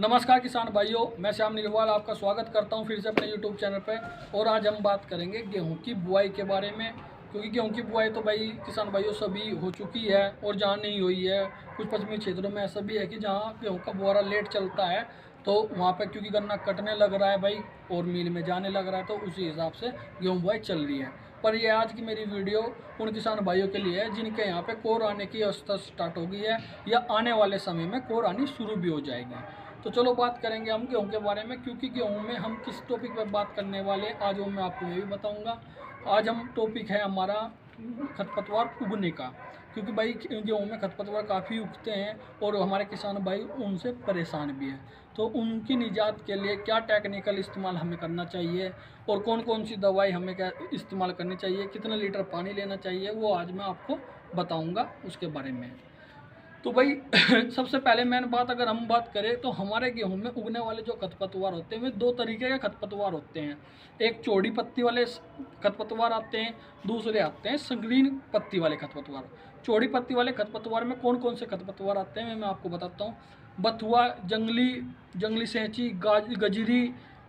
नमस्कार किसान भाइयों, मैं श्याम नीलवाल आपका स्वागत करता हूं फिर से अपने यूट्यूब चैनल पे। और आज हम बात करेंगे गेहूं की बुआई के बारे में, क्योंकि गेहूं की बुआई तो भाई किसान भाइयों सभी हो चुकी है और जहां नहीं हुई है कुछ पश्चिमी क्षेत्रों में ऐसा भी है कि जहां गेहूं का बुआरा लेट चलता है तो वहाँ पर क्योंकि गन्ना कटने लग रहा है भाई और मिल में जाने लग रहा है, तो उसी हिसाब से गेहूँ बुआई चल रही है। पर ये आज की मेरी वीडियो उन किसान भाइयों के लिए है जिनके यहाँ पे कोर आने की अवस्था स्टार्ट हो गई है या आने वाले समय में कोर आनी शुरू भी हो जाएगी। तो चलो बात करेंगे हम गेहूं के बारे में, क्योंकि गेहूं में हम किस टॉपिक पर बात करने वाले हैं आज वो मैं आपको ये भी बताऊंगा। आज हम टॉपिक है हमारा खरपतवार उगने का, क्योंकि भाई गेहूं में खरपतवार काफ़ी उगते हैं और हमारे किसान भाई उनसे परेशान भी हैं। तो उनकी निजात के लिए क्या टेक्निकल इस्तेमाल हमें करना चाहिए और कौन कौन सी दवाई हमें क्या इस्तेमाल करनी चाहिए, कितना लीटर पानी लेना चाहिए, वो आज मैं आपको बताऊँगा उसके बारे में। तो भाई सबसे पहले मेन बात अगर हम बात करें तो हमारे गेहूं में उगने वाले जो खरपतवार होते हैं वे दो तरीके के खरपतवार होते हैं। एक चौड़ी पत्ती वाले खरपतवार आते हैं, दूसरे आते हैं संगीन पत्ती वाले खरपतवार। चौड़ी पत्ती वाले खरपतवार में कौन कौन से खरपतवार आते हैं मैं आपको बताता हूँ। बथुआ, जंगली सेंची, गजरी,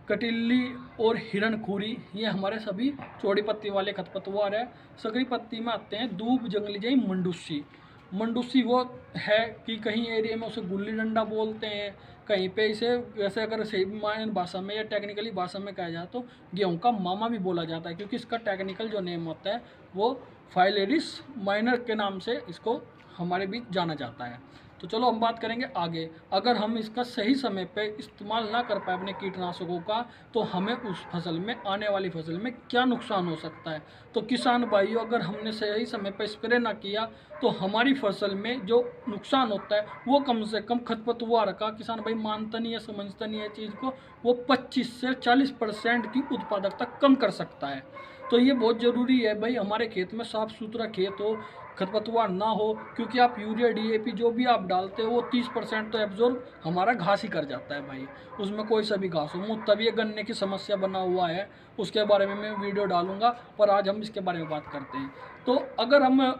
कटिल्ली और हिरणखूरी, ये हमारे सभी चौड़ी पत्ती वाले खरपतवार है। संकरी पत्ती में आते हैं दूब, जंगली जई, मंडूसी वो है कि कहीं एरिया में उसे गुल्ली डंडा बोलते हैं, कहीं पे इसे वैसे अगर सही मायन भाषा में या टेक्निकली भाषा में कहा जाए तो गेहूं का मामा भी बोला जाता है, क्योंकि इसका टेक्निकल जो नेम होता है वो फाइलेरिस माइनर के नाम से इसको हमारे बीच जाना जाता है। तो चलो हम बात करेंगे आगे। अगर हम इसका सही समय पे इस्तेमाल ना कर पाए अपने कीटनाशकों का तो हमें उस फसल में, आने वाली फसल में क्या नुकसान हो सकता है। तो किसान भाइयों, अगर हमने सही समय पर स्प्रे ना किया तो हमारी फसल में जो नुकसान होता है वो कम से कम खरपतवार का, किसान भाई मानता नहीं है, समझता नहीं है चीज़ को, वो 25 से 40% की उत्पादकता कम कर सकता है। तो ये बहुत ज़रूरी है भाई, हमारे खेत में साफ़ सुथरा खेत हो, खरपतवार ना हो, क्योंकि आप यूरिया डीएपी जो भी आप डालते हो वो 30% तो एब्जॉर्ब हमारा घास ही कर जाता है भाई, उसमें कोई सा भी घास हो। मुझ तभी ये गन्ने की समस्या बना हुआ है, उसके बारे में मैं वीडियो डालूंगा, पर आज हम इसके बारे में बात करते हैं। तो अगर हम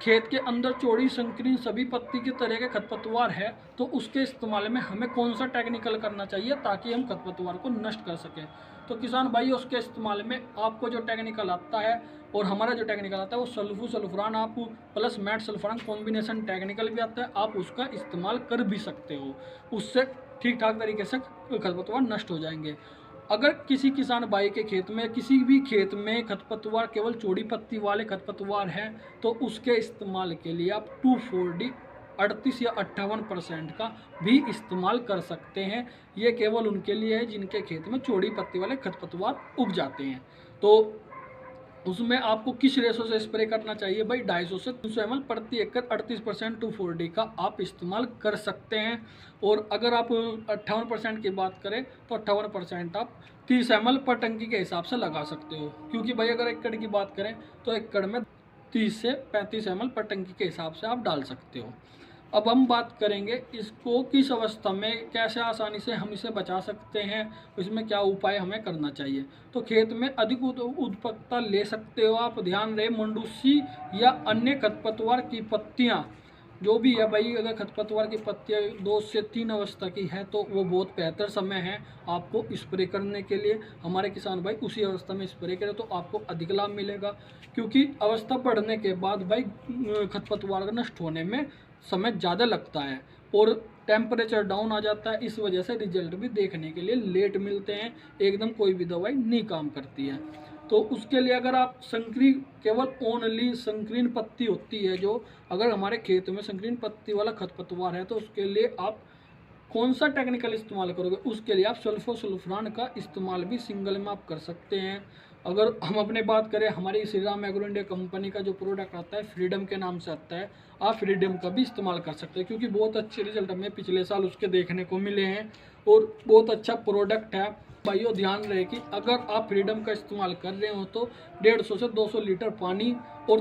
खेत के अंदर चौड़ी, संकीर्ण, सभी पत्ती के तरह के खरपतवार है तो उसके इस्तेमाल में हमें कौन सा टेक्निकल करना चाहिए ताकि हम खरपतवार को नष्ट कर सकें। तो किसान भाई उसके इस्तेमाल में आपको जो टेक्निकल आता है और हमारा जो टेक्निकल आता है वो सल्फरान आप प्लस मैट सल्फरान कॉम्बिनेशन टेक्निकल भी आता है, आप उसका इस्तेमाल कर भी सकते हो, उससे ठीक ठाक तरीके से खरपतवार नष्ट हो जाएंगे। अगर किसी किसान भाई के खेत में, किसी भी खेत में खरपतवार केवल चौड़ी पत्ती वाले खरपतवार हैं तो उसके इस्तेमाल के लिए आप 2,4-D 38 या 58% का भी इस्तेमाल कर सकते हैं। ये केवल उनके लिए है जिनके खेत में चौड़ी पत्ती वाले खरपतवार उग जाते हैं। तो उसमें आपको किस रेशो से स्प्रे करना चाहिए भाई, 250 से 300 ml प्रति एकड़ 38% 2,4-D का आप इस्तेमाल कर सकते हैं। और अगर आप 58% की बात करें तो 58% आप 30 ml पर टंकी के हिसाब से लगा सकते हो, क्योंकि भाई अगर एकड़ की बात करें तो एकड़ में 30 से 35 ml पर टंकी के हिसाब से आप डाल सकते हो। अब हम बात करेंगे इसको किस अवस्था में कैसे आसानी से हम इसे बचा सकते हैं, इसमें क्या उपाय हमें करना चाहिए। तो खेत में अधिक उत्पादकता ले सकते हो आप, ध्यान रहे मंडूसी या अन्य खरपतवार की पत्तियां जो भी है भाई, अगर खरपतवार की पत्तियां 2 से 3 अवस्था की है तो वो बहुत बेहतर समय है आपको स्प्रे करने के लिए। हमारे किसान भाई उसी अवस्था में स्प्रे करें तो आपको अधिक लाभ मिलेगा, क्योंकि अवस्था बढ़ने के बाद भाई खरपतवार नष्ट होने में समय ज़्यादा लगता है और टेम्परेचर डाउन आ जाता है, इस वजह से रिजल्ट भी देखने के लिए लेट मिलते हैं, एकदम कोई भी दवाई नहीं काम करती है। तो उसके लिए अगर आप संकीर्ण, केवल ओनली संकीर्ण पत्ती होती है जो, अगर हमारे खेत में संकीर्ण पत्ती वाला खरपतवार है तो उसके लिए आप कौन सा टेक्निकल इस्तेमाल करोगे, उसके लिए आप सल्फरान का इस्तेमाल भी सिंगल में आप कर सकते हैं। अगर हम अपने बात करें, हमारी Shri Ram agro India company का जो प्रोडक्ट आता है फ्रीडम के नाम से आता है, आप फ्रीडम का भी इस्तेमाल कर सकते हैं, क्योंकि बहुत अच्छे रिजल्ट हमें पिछले साल उसके देखने को मिले हैं और बहुत अच्छा प्रोडक्ट है। भाइयों ध्यान रहे कि अगर आप फ्रीडम का इस्तेमाल कर रहे हो तो 150 से 200 लीटर पानी और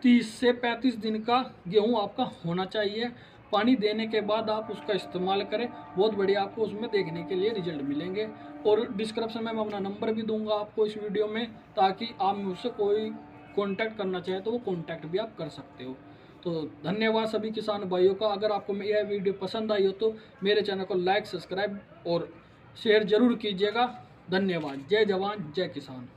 30 से 35 दिन का गेहूँ आपका होना चाहिए। पानी देने के बाद आप उसका इस्तेमाल करें, बहुत बढ़िया आपको उसमें देखने के लिए रिजल्ट मिलेंगे। और डिस्क्रिप्शन में मैं अपना नंबर भी दूंगा आपको इस वीडियो में, ताकि आप मुझसे कोई कांटेक्ट करना चाहे तो वो कांटेक्ट भी आप कर सकते हो। तो धन्यवाद सभी किसान भाइयों का। अगर आपको यह वीडियो पसंद आई हो तो मेरे चैनल को लाइक, सब्सक्राइब और शेयर ज़रूर कीजिएगा। धन्यवाद। जय जवान जय किसान।